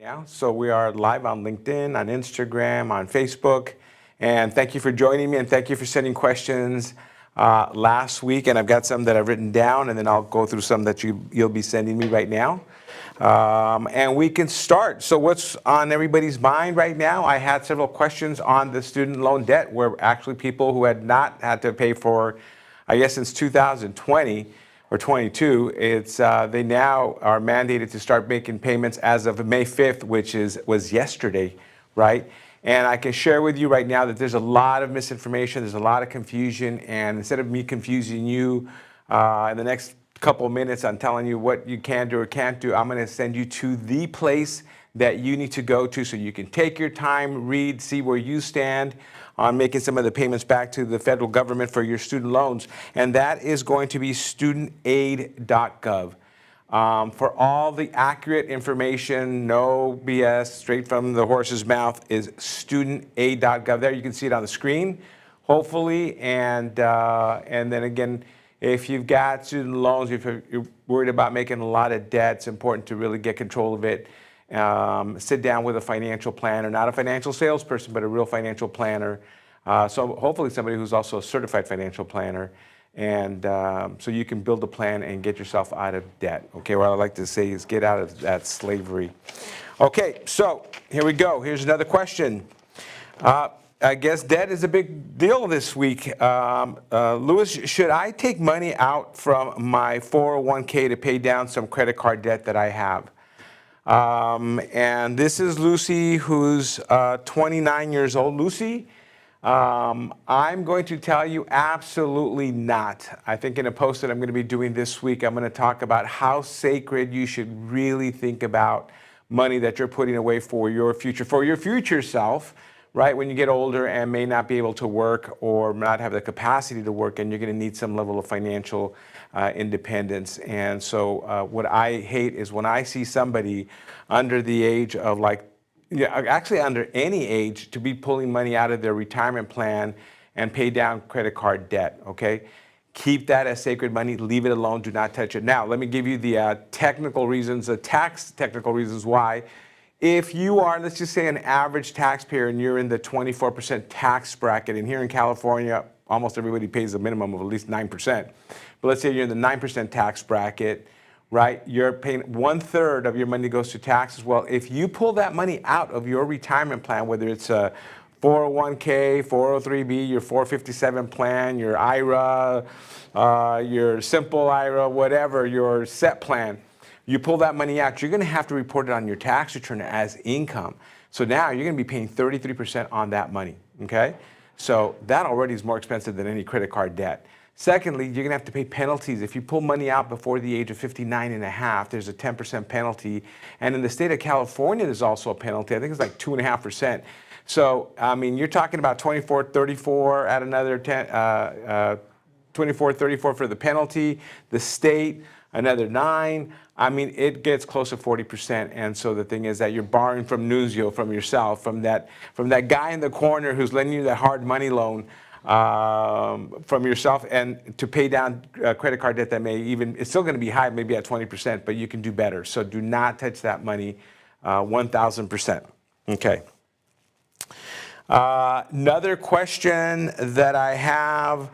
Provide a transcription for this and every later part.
Now, so we are live on LinkedIn, on Instagram, on Facebook, and thank you for joining me and thank you for sending questions last week. And I've got some that I've written down, and then I'll go through some that you'll be sending me right now. And we can start. So what's on everybody's mind right now? I had several questions on the student loan debt, where actually people who had not had to pay for, I guess, since 2020 or 22, they now are mandated to start making payments as of May 5th, which was yesterday, right? And I can share with you right now that there's a lot of misinformation, there's a lot of confusion, and instead of me confusing you in the next couple of minutes on telling you what you can do or can't do, I'm going to send you to the place that you need to go to so you can take your time, read, see where you stand on making some of the payments back to the federal government for your student loans. And that is going to be studentaid.gov. For all the accurate information, no BS, straight from the horse's mouth, is studentaid.gov. There you can see it on the screen, hopefully. And then again, if you've got student loans, if you're worried about making a lot of debt, it's important to really get control of it. Sit down with a financial planner, not a financial salesperson, but a real financial planner. So hopefully somebody who's also a certified financial planner. And so you can build a plan and get yourself out of debt. Okay, what I like to say is get out of that slavery. Okay, so here we go. Here's another question. I guess debt is a big deal this week. Louis, should I take money out from my 401k to pay down some credit card debt that I have? And this is Lucy, who's 29 years old. Lucy, I'm going to tell you absolutely not. I think in a post that I'm going to be doing this week, I'm going to talk about how sacred you should really think about money that you're putting away for your future self, right? When you get older and may not be able to work or not have the capacity to work, and you're going to need some level of financial independence. And so what I hate is when I see somebody under the age of actually under any age, to be pulling money out of their retirement plan and pay down credit card debt, okay? Keep that as sacred money, leave it alone, do not touch it. Now, let me give you the technical reasons, the tax technical reasons why. If you are, let's just say, an average taxpayer and you're in the 24% tax bracket, and here in California, almost everybody pays a minimum of at least 9%. But let's say you're in the 9% tax bracket, right? You're paying 1/3 of your money goes to taxes. Well, if you pull that money out of your retirement plan, whether it's a 401k, 403b, your 457 plan, your IRA, your simple IRA, whatever, your SEP plan, you pull that money out, you're going to have to report it on your tax return as income. So now you're going to be paying 33% on that money, okay? So that already is more expensive than any credit card debt. Secondly, you're going to have to pay penalties. If you pull money out before the age of 59 and a half, there's a 10% penalty. And in the state of California, there's also a penalty. I think it's like 2.5%. So, I mean, you're talking about 24, 34 at another 24, 34 for the penalty. The state, another 9. I mean, it gets close to 40%. And so the thing is that you're borrowing from Nunzio, from yourself, from that guy in the corner who's lending you that hard money loan, from yourself, and to pay down credit card debt that may even, it's still going to be high, maybe at 20%, but you can do better. So do not touch that money, 1,000%. Okay. Another question that I have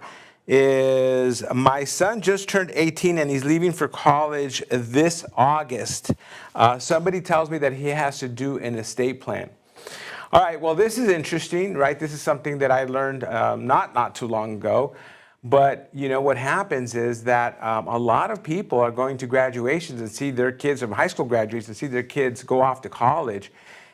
is, my son just turned 18 and he's leaving for college this August. Somebody tells me that he has to do an estate plan. All right, well, this is interesting, right? This is something that I learned not too long ago. But, you know, what happens is that a lot of people are going to graduations and see their kids, or high school graduates, and see their kids go off to college,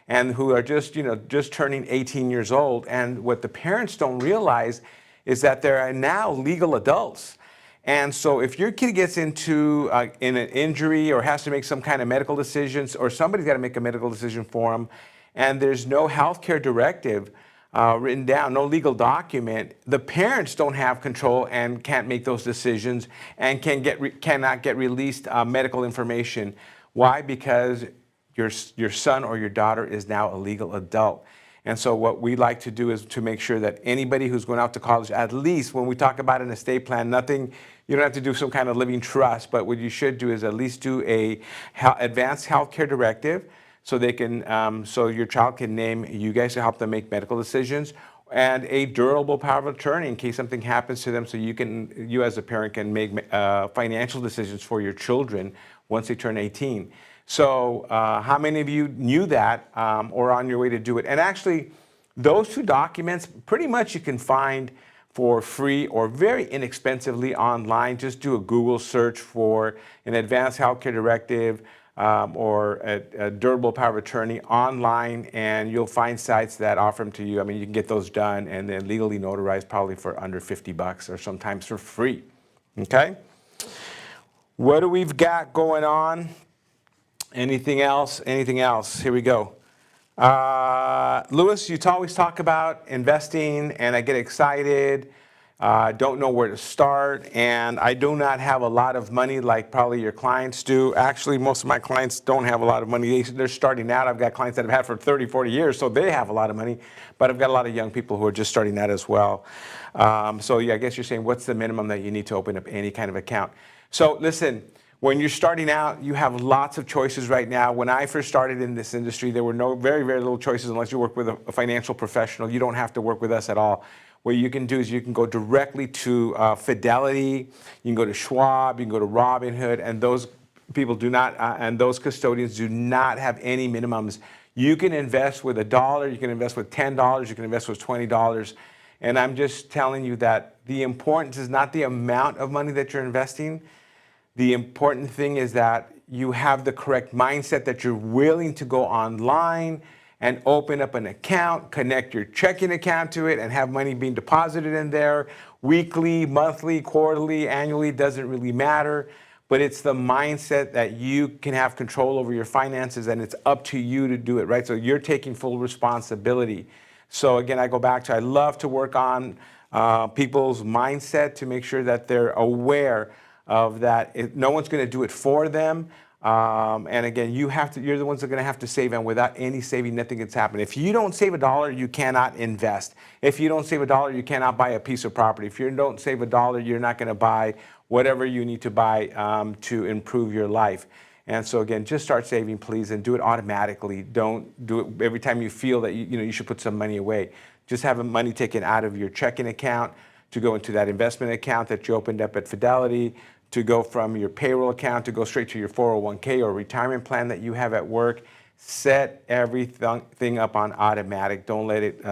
and who are just, you know, just turning 18 years old. And what the parents don't realize is that they are now legal adults. And so if your kid gets into in an injury or has to make some kind of medical decisions, or somebody's got to make a medical decision for them, and there's no healthcare directive written down, no legal document, the parents don't have control and can't make those decisions and cannot get released medical information. Why? Because your son or your daughter is now a legal adult. And so what we like to do is to make sure that anybody who's going out to college, at least when we talk about an estate plan, nothing, you don't have to do some kind of living trust, but what you should do is at least do a advanced healthcare directive, so they can, so your child can name you guys to help them make medical decisions, and a durable power of attorney in case something happens to them, so you as a parent can make financial decisions for your children once they turn 18. So how many of you knew that or on your way to do it? And actually, those two documents, pretty much you can find for free or very inexpensively online. Just do a Google search for an advanced healthcare directive, or a durable power of attorney online, and you'll find sites that offer them to you. I mean, you can get those done and then legally notarized probably for under $50 or sometimes for free. Okay? What do we've got going on? Anything else? Anything else? Here we go. Louis, you always talk about investing, and I get excited. Don't know where to start, and I do not have a lot of money like probably your clients do. Actually, most of my clients don't have a lot of money. They're starting out. I've got clients that have had for 30, 40 years, so they have a lot of money, but I've got a lot of young people who are just starting out as well. So yeah, I guess you're saying, what's the minimum that you need to open up any kind of account? So listen, when you're starting out, you have lots of choices right now. When I first started in this industry, there were very, very little choices unless you work with a financial professional. You don't have to work with us at all. What you can do is you can go directly to Fidelity, you can go to Schwab, you can go to Robinhood, and those people do not, and those custodians do not have any minimums. You can invest with $1, you can invest with $10, you can invest with $20, and I'm just telling you that the importance is not the amount of money that you're investing. The important thing is that you have the correct mindset, that you're willing to go online and open up an account, connect your checking account to it, and have money being deposited in there weekly, monthly, quarterly, annually, doesn't really matter. But it's the mindset that you can have control over your finances, and it's up to you to do it, right? So you're taking full responsibility. So again, I go back to, I love to work on people's mindset to make sure that they're aware of that. No one's going to do it for them. And again, you're the ones that are going to have to save, and without any saving, nothing gets happened. If you don't save $1, you cannot invest. If you don't save $1, you cannot buy a piece of property. If you don't save $1, you're not going to buy whatever you need to buy to improve your life. And so again, just start saving, please, and do it automatically. Don't do it every time you feel that you should put some money away. Just have money taken out of your checking account to go into that investment account that you opened up at Fidelity, to go from your payroll account to go straight to your 401k or retirement plan that you have at work. Set everything up on automatic. Don't let it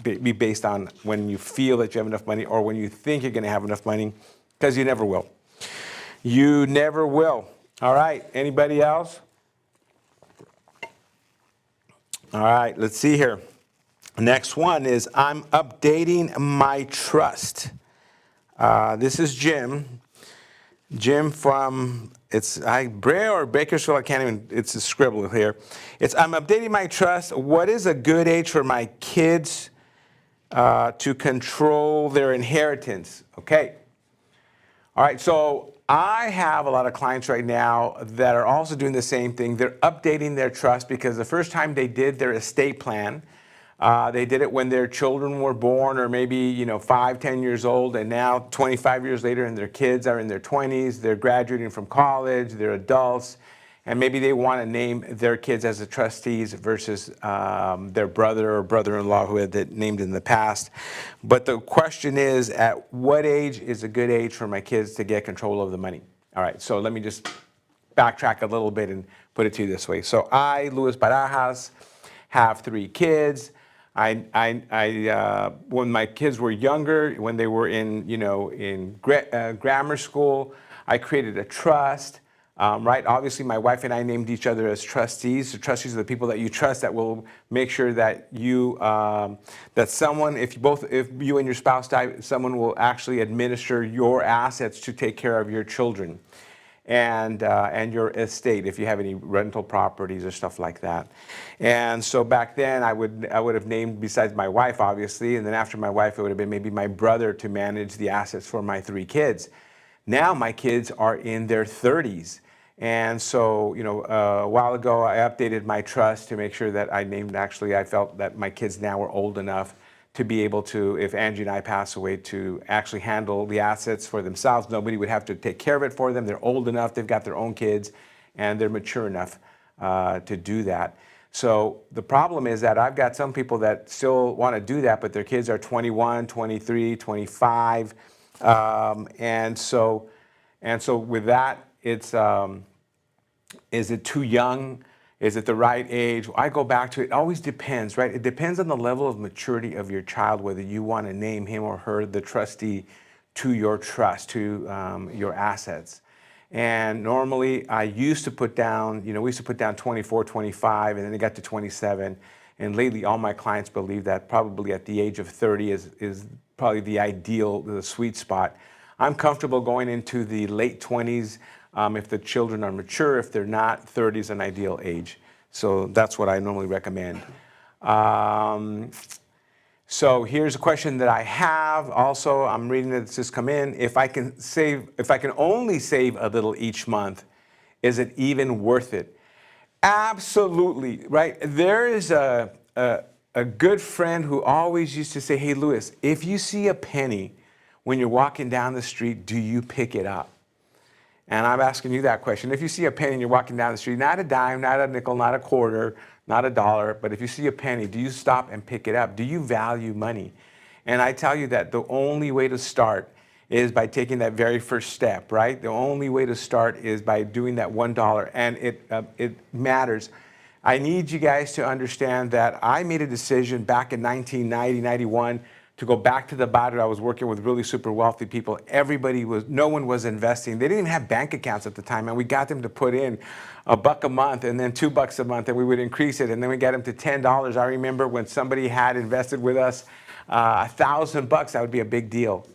be based on when you feel that you have enough money or when you think you're going to have enough money, because you never will. You never will. All right, anybody else? All right, let's see here. Next one is I'm updating my trust. This is Jim. Jim from, Brea or Bakersfield, I can't even, it's a scribble here. I'm updating my trust. What is a good age for my kids to control their inheritance? Okay. All right, so I have a lot of clients right now that are also doing the same thing. They're updating their trust because the first time they did their estate plan, they did it when their children were born, or maybe 5, 10 years old, and now 25 years later, and their kids are in their 20s. They're graduating from college. They're adults, and maybe they want to name their kids as the trustees versus their brother or brother-in-law who had it named in the past. But the question is, at what age is a good age for my kids to get control of the money? All right, so let me just backtrack a little bit and put it to you this way. So I, Luis Barajas, have 3 kids. When my kids were younger, when they were in grammar school, I created a trust, right? Obviously, my wife and I named each other as trustees. The trustees are the people that you trust that will make sure that that someone, if you and your spouse die, someone will actually administer your assets to take care of your children and your estate, if you have any rental properties or stuff like that. And so back then I would have named, besides my wife obviously, and then after my wife it would have been maybe my brother to manage the assets for my 3 kids. Now my kids are in their 30s. And so, a while ago I updated my trust to make sure that I felt that my kids now were old enough to be able to, if Angie and I pass away, to actually handle the assets for themselves. Nobody would have to take care of it for them. They're old enough, they've got their own kids, and they're mature enough to do that. So the problem is that I've got some people that still want to do that, but their kids are 21, 23, 25. And so with that, is it too young? Is it the right age? I go back to it always depends, right? It depends on the level of maturity of your child, whether you want to name him or her the trustee to your trust, to your assets. And normally I used to put down, we used to put down 24, 25, and then it got to 27. And lately all my clients believe that probably at the age of 30 is probably the ideal, the sweet spot. I'm comfortable going into the late 20s. If the children are mature. If they're not, 30 is an ideal age. So that's what I normally recommend. So here's a question that I have. Also, I'm reading it, it's just come in. If I can only save a little each month, is it even worth it? Absolutely, right? There is a good friend who always used to say, hey, Luis, if you see a penny when you're walking down the street, do you pick it up? And I'm asking you that question. If you see a penny and you're walking down the street, not a dime, not a nickel, not a quarter, not a dollar, but if you see a penny, do you stop and pick it up? Do you value money? And I tell you that the only way to start is by taking that very first step, right? The only way to start is by doing that $1, and it matters. I need you guys to understand that I made a decision back in 1990, 91, to go back to the bottom. I was working with really super wealthy people. No one was investing. They didn't even have bank accounts at the time, and we got them to put in $1 a month and then $2 a month, and we would increase it, and then we got them to $10. I remember when somebody had invested with us $1,000, that would be a big deal.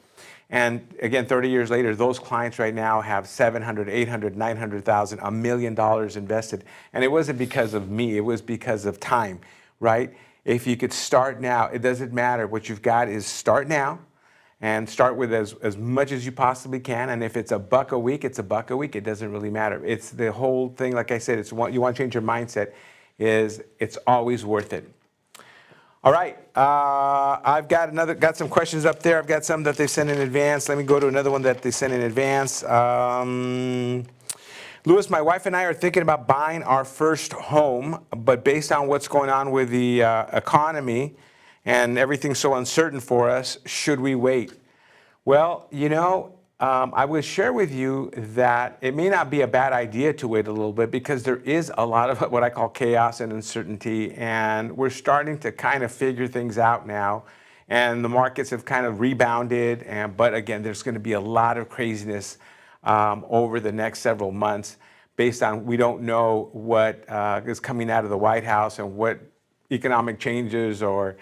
And again, 30 years later, those clients right now have $700,000, $800,000, $900,000, $1 million invested. And it wasn't because of me, it was because of time, right? If you could start now, it doesn't matter. What you've got is start now and start with as much as you possibly can. And if it's $1 a week, it's $1 a week. It doesn't really matter. It's the whole thing, like I said, you want to change your mindset, it's always worth it. All right, I've got some questions up there. I've got some that they sent in advance. Let me go to another one that they sent in advance. Luis, my wife and I are thinking about buying our first home, but based on what's going on with the economy and everything so uncertain for us, should we wait? Well, I would share with you that it may not be a bad idea to wait a little bit because there is a lot of what I call chaos and uncertainty, and we're starting to kind of figure things out now. And the markets have kind of rebounded, but again, there's going to be a lot of craziness over the next several months based on we don't know what is coming out of the White House and what economic changes or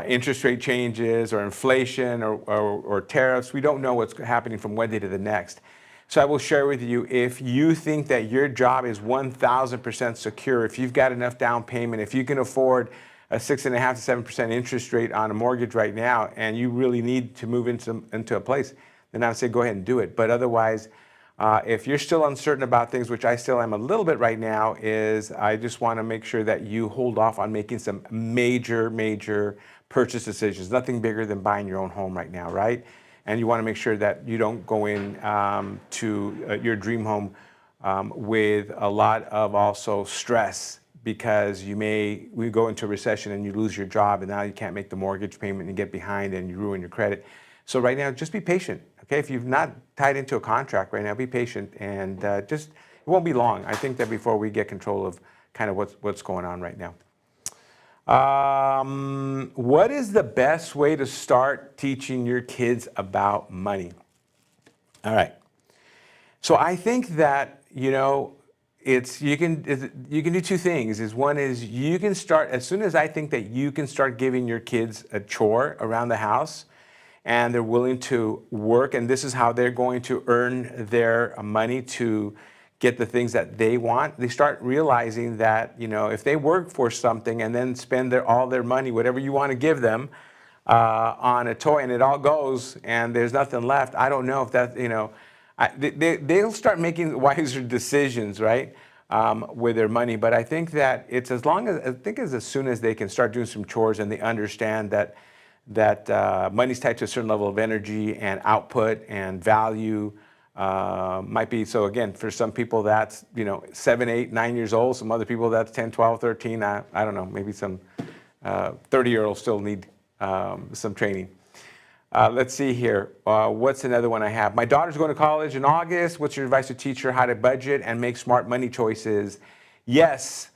interest rate changes or inflation or tariffs. We don't know what's happening from one day to the next. So I will share with you, if you think that your job is 1,000% secure, if you've got enough down payment, if you can afford a 6.5% to 7% interest rate on a mortgage right now, and you really need to move into a place, then I would say go ahead and do it. But otherwise, if you're still uncertain about things, which I still am a little bit right now, is I just want to make sure that you hold off on making some major purchase decisions. Nothing bigger than buying your own home right now, right? And you want to make sure that you don't go in to your dream home with a lot of also stress, because we go into a recession and you lose your job and now you can't make the mortgage payment and you get behind and you ruin your credit. So right now, just be patient, okay? If you've not tied into a contract right now, be patient, and it won't be long. I think that before we get control of kind of what's going on right now. What is the best way to start teaching your kids about money? All right. So I think that, you can do two things. One is you can start, as soon as I think that you can start giving your kids a chore around the house, and they're willing to work, and this is how they're going to earn their money to get the things that they want. They start realizing that, if they work for something and then spend all their money, whatever you want to give them, on a toy, and it all goes and there's nothing left, I don't know if that, they'll start making wiser decisions, right, with their money. But I think that it's as soon as they can start doing some chores and they understand that money's tied to a certain level of energy and output and value. Might be, so again, for some people that's 7, 8, 9 years old. Some other people that's 10, 12, 13. I don't know, maybe some 30-year-olds still need some training. Let's see here. What's another one I have? My daughter's going to college in August. What's your advice to teach her how to budget and make smart money choices? Yes.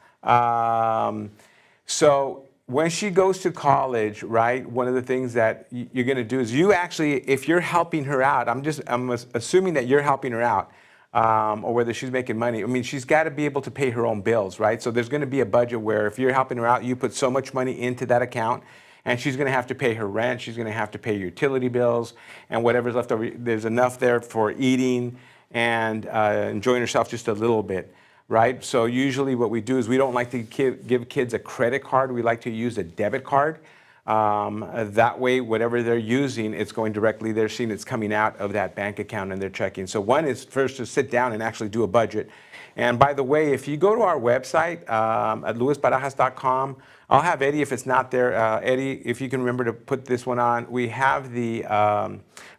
So when she goes to college, right, one of the things that you're going to do is if you're helping her out, I'm assuming that you're helping her out, or whether she's making money. I mean, she's got to be able to pay her own bills, right? So there's going to be a budget where if you're helping her out, you put so much money into that account, and she's going to have to pay her rent. She's going to have to pay utility bills, and whatever's left over, there's enough there for eating and enjoying herself just a little bit. Right? So usually what we do is we don't like to give kids a credit card. We like to use a debit card. That way, whatever they're using, it's going directly, they're seeing it's coming out of that bank account and they're checking. So one is first to sit down and actually do a budget. And by the way, if you go to our website at luisbarajas.com, I'll have Eddie, if it's not there, Eddie, if you can remember to put this one on. We have the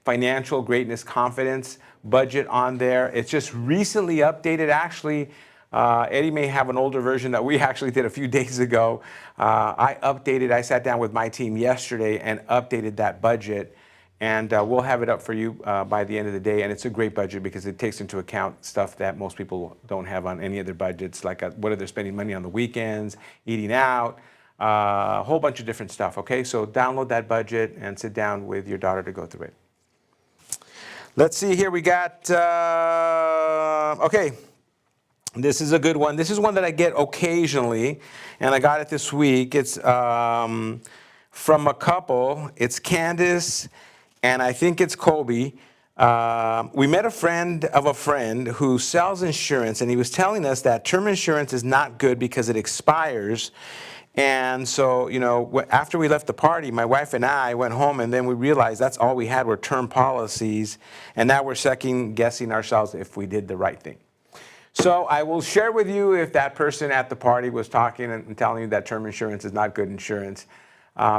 Financial Greatness Confidence budget on there. It's just recently updated, actually. Eddie may have an older version that we actually did a few days ago. I sat down with my team yesterday and updated that budget, and we'll have it up for you by the end of the day. And it's a great budget because it takes into account stuff that most people don't have on any other budgets, like what are they spending money on the weekends, eating out, a whole bunch of different stuff. Okay, so download that budget and sit down with your daughter to go through it. Let's see here. We got, okay. This is a good one. This is one that I get occasionally, and I got it this week. It's from a couple. It's Candace, and I think it's Kobe. We met a friend of a friend who sells insurance, and he was telling us that term insurance is not good because it expires. And so, after we left the party, my wife and I went home, and then we realized that's all we had were term policies, and now we're second guessing ourselves if we did the right thing. So I will share with you if that person at the party was talking and telling you that term insurance is not good insurance.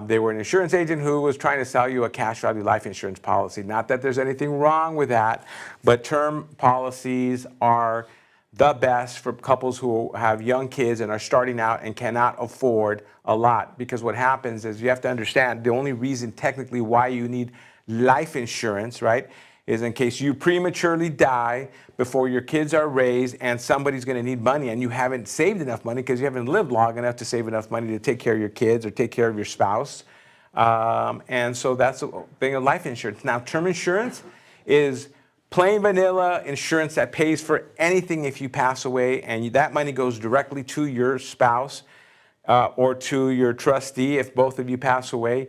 They were an insurance agent who was trying to sell you a cash value life insurance policy. Not that there's anything wrong with that, but term policies are the best for couples who have young kids and are starting out and cannot afford a lot. Because what happens is you have to understand the only reason technically why you need life insurance, right, is in case you prematurely die before your kids are raised and somebody's going to need money and you haven't saved enough money because you haven't lived long enough to save enough money to take care of your kids or take care of your spouse. And so that's the thing of life insurance. Now, term insurance is plain vanilla insurance that pays for anything if you pass away, and that money goes directly to your spouse or to your trustee if both of you pass away,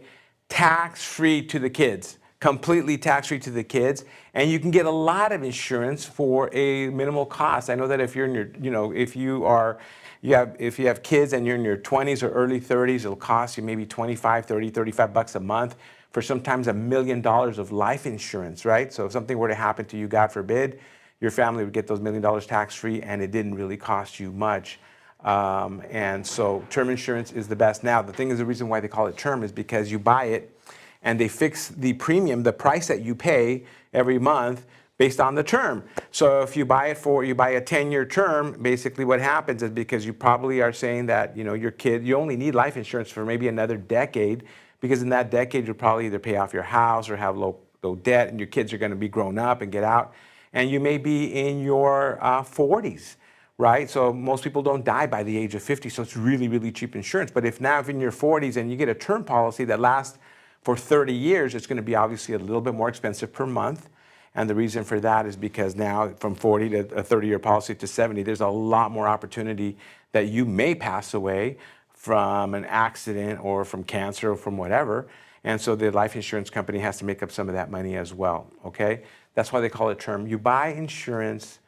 tax-free to the kids, completely tax-free to the kids. And you can get a lot of insurance for a minimal cost. I know that if you're in your, if you have kids and you're in your 20s or early 30s, it'll cost you maybe 25, 30, 35 bucks a month for sometimes $1 million of life insurance, right? So if something were to happen to you, God forbid, your family would get those $1 million tax-free, and it didn't really cost you much. And so term insurance is the best. Now, the thing is, the reason why they call it term is because you buy it and they fix the premium, the price that you pay every month based on the term. So if you buy a 10-year term, basically what happens is, because you probably are saying that, your kid, you only need life insurance for maybe another decade, because in that decade you'll probably either pay off your house or have low debt, and your kids are going to be grown up and get out, and you may be in your 40s. Right? So most people don't die by the age of 50, so it's really, really cheap insurance. But if you're in your 40s and you get a term policy that lasts for 30 years, it's going to be obviously a little bit more expensive per month. And the reason for that is because now from 40 to a 30-year policy to 70, there's a lot more opportunity that you may pass away from an accident or from cancer or from whatever. And so the life insurance company has to make up some of that money as well, okay? That's why they call it term. You buy insurance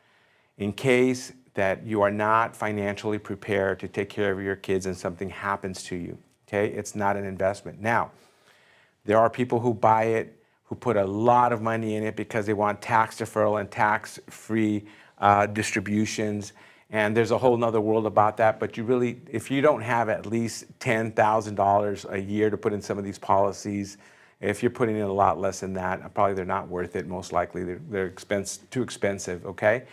in case that you are not financially prepared to take care of your kids and something happens to you, okay? It's not an investment. Now, there are people who buy it, who put a lot of money in it because they want tax deferral and tax-free distributions. And there's a whole nother world about that. But if you don't have at least $10,000 a year to put in some of these policies, if you're putting in a lot less than that, probably they're not worth it, most likely. They're too expensive, okay?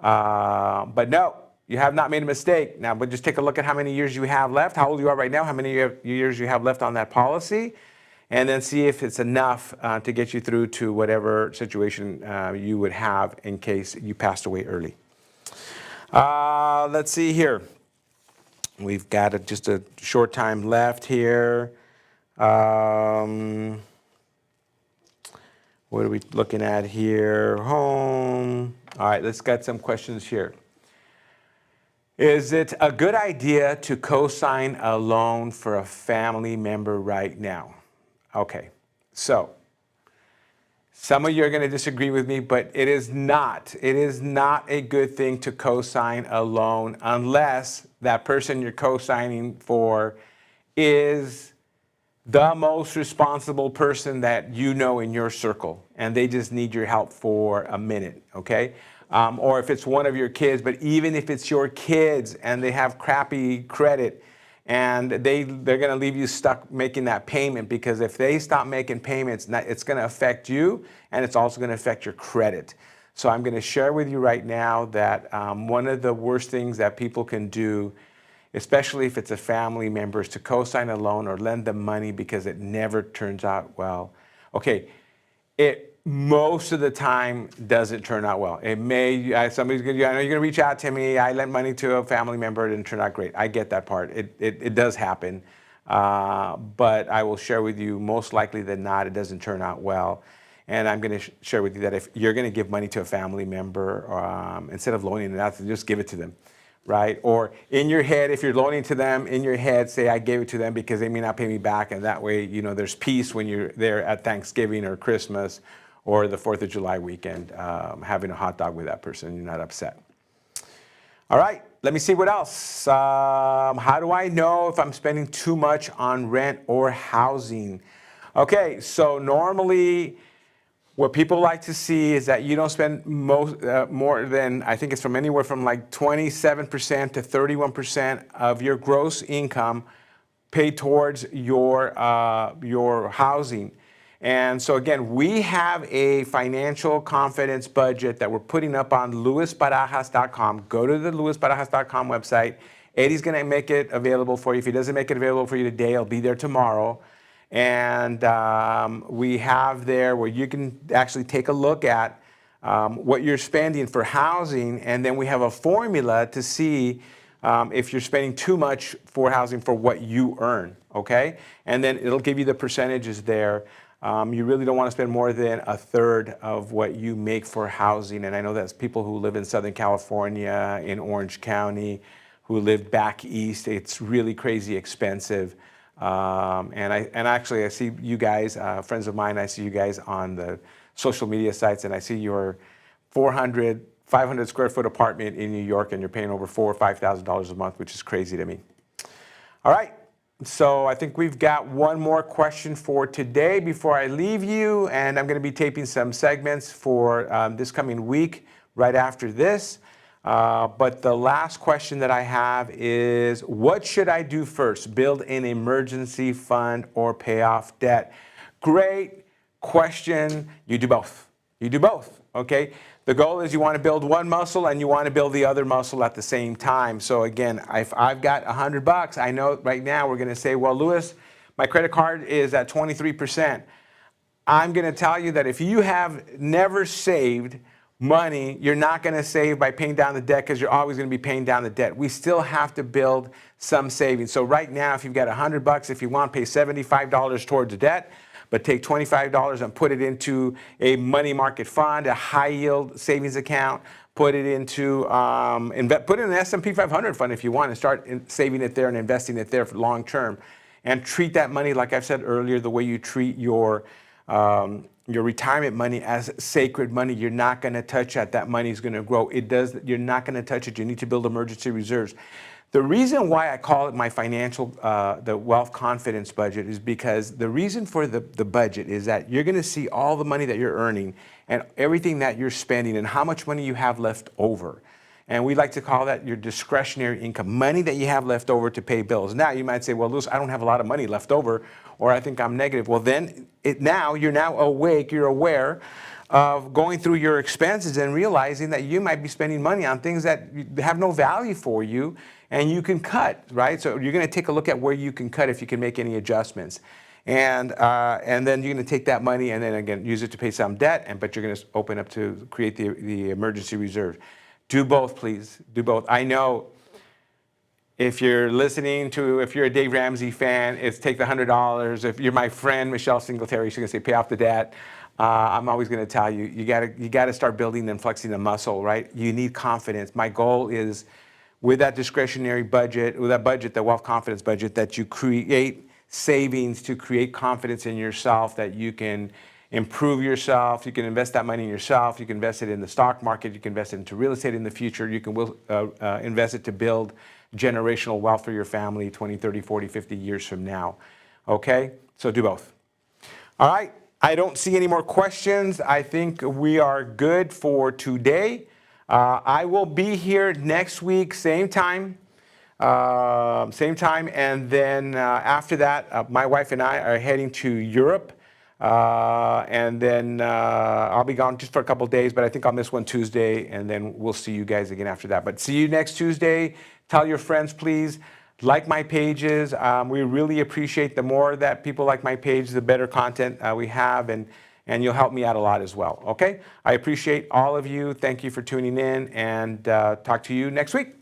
But no, you have not made a mistake. Now, but just take a look at how many years you have left, how old you are right now, how many years you have left on that policy, and then see if it's enough to get you through to whatever situation you would have in case you passed away early. Let's see here. We've got just a short time left here. What are we looking at here? Home. All right, let's get some questions here. Is it a good idea to co-sign a loan for a family member right now? Okay, so some of you are going to disagree with me, but it is not. It is not a good thing to co-sign a loan unless that person you're co-signing for is the most responsible person that you know in your circle, and they just need your help for a minute, okay? Or if it's one of your kids, but even if it's your kids and they have crappy credit and they're going to leave you stuck making that payment, because if they stop making payments, it's going to affect you, and it's also going to affect your credit. So I'm going to share with you right now that one of the worst things that people can do, especially if it's a family member, is to co-sign a loan or lend them money, because it never turns out well. Okay, it most of the time doesn't turn out well. It may, I know you're going to reach out to me, I lent money to a family member, it didn't turn out great. I get that part. It does happen. But I will share with you, most likely than not, it doesn't turn out well. And I'm going to share with you that if you're going to give money to a family member, instead of loaning it out, just give it to them. Right? Or in your head, if you're loaning to them, in your head, say, I gave it to them because they may not pay me back. And that way, there's peace when you're there at Thanksgiving or Christmas or the 4th of July weekend, having a hot dog with that person. You're not upset. All right, let me see what else. How do I know if I'm spending too much on rent or housing? Okay, so normally, what people like to see is that you don't spend more than, I think it's from anywhere from like 27% to 31% of your gross income paid towards your housing. And so again, we have a financial confidence budget that we're putting up on luisbarajas.com. Go to the luisbarajas.com website. Eddie's going to make it available for you. If he doesn't make it available for you today, it'll be there tomorrow. And we have there where you can actually take a look at what you're spending for housing, and then we have a formula to see if you're spending too much for housing for what you earn, okay? And then it'll give you the percentages there. You really don't want to spend more than a third of what you make for housing. And I know that's people who live in Southern California, in Orange County, who live back east. It's really crazy expensive. And actually I see you guys, friends of mine, I see you guys on the social media sites, and I see your 400, 500 square foot apartment in New York, and you're paying over $4,000 or $5,000 a month, which is crazy to me. All right. So I think we've got one more question for today before I leave you, and I'm going to be taping some segments for this coming week right after this. But the last question that I have is, what should I do first? Build an emergency fund or pay off debt? Great question. You do both. You do both, okay? The goal is you want to build one muscle and you want to build the other muscle at the same time. So again, if I've got $100, I know right now we're going to say, well, Louis, my credit card is at 23%. I'm going to tell you that if you have never saved money, you're not going to save by paying down the debt, because you're always going to be paying down the debt. We still have to build some savings. So right now, if you've got $100, if you want to pay $75 towards the debt, but take $25 and put it into a money market fund, a high yield savings account, put it into, put it in an S&P 500 fund if you want, and start saving it there and investing it there for long term. And treat that money, like I've said earlier, the way you treat your retirement money, as sacred money. You're not going to touch that. That money is going to grow. You're not going to touch it. You need to build emergency reserves. The reason why I call it my financial, the wealth confidence budget, is because the reason for the budget is that you're going to see all the money that you're earning and everything that you're spending and how much money you have left over. And we like to call that your discretionary income, money that you have left over to pay bills. Now you might say, well, Louis, I don't have a lot of money left over, or I think I'm negative. Well, then you're now awake, you're aware of going through your expenses and realizing that you might be spending money on things that have no value for you, and you can cut, right? So you're going to take a look at where you can cut if you can make any adjustments. And then you're going to take that money and then again use it to pay some debt, but you're going to open up to create the emergency reserve. Do both, please. Do both. I know if you're listening to, if you're a Dave Ramsey fan, it's take the $100. If you're my friend Michelle Singletary, she's going to say pay off the debt. I'm always going to tell you, you got to start building and flexing the muscle, right? You need confidence. My goal is, with that discretionary budget, with that budget, the wealth confidence budget, that you create savings to create confidence in yourself, that you can improve yourself, you can invest that money in yourself, you can invest it in the stock market, you can invest it into real estate in the future, you can invest it to build generational wealth for your family 20, 30, 40, 50 years from now. Okay? So do both. All right. I don't see any more questions. I think we are good for today. I will be here next week, same time, and then after that, my wife and I are heading to Europe, and then I'll be gone just for a couple of days, but I think I'll miss one Tuesday, and then we'll see you guys again after that. But see you next Tuesday. Tell your friends, please. Like my pages. We really appreciate the more that people like my page, the better content we have, and you'll help me out a lot as well, okay? I appreciate all of you. Thank you for tuning in, and talk to you next week.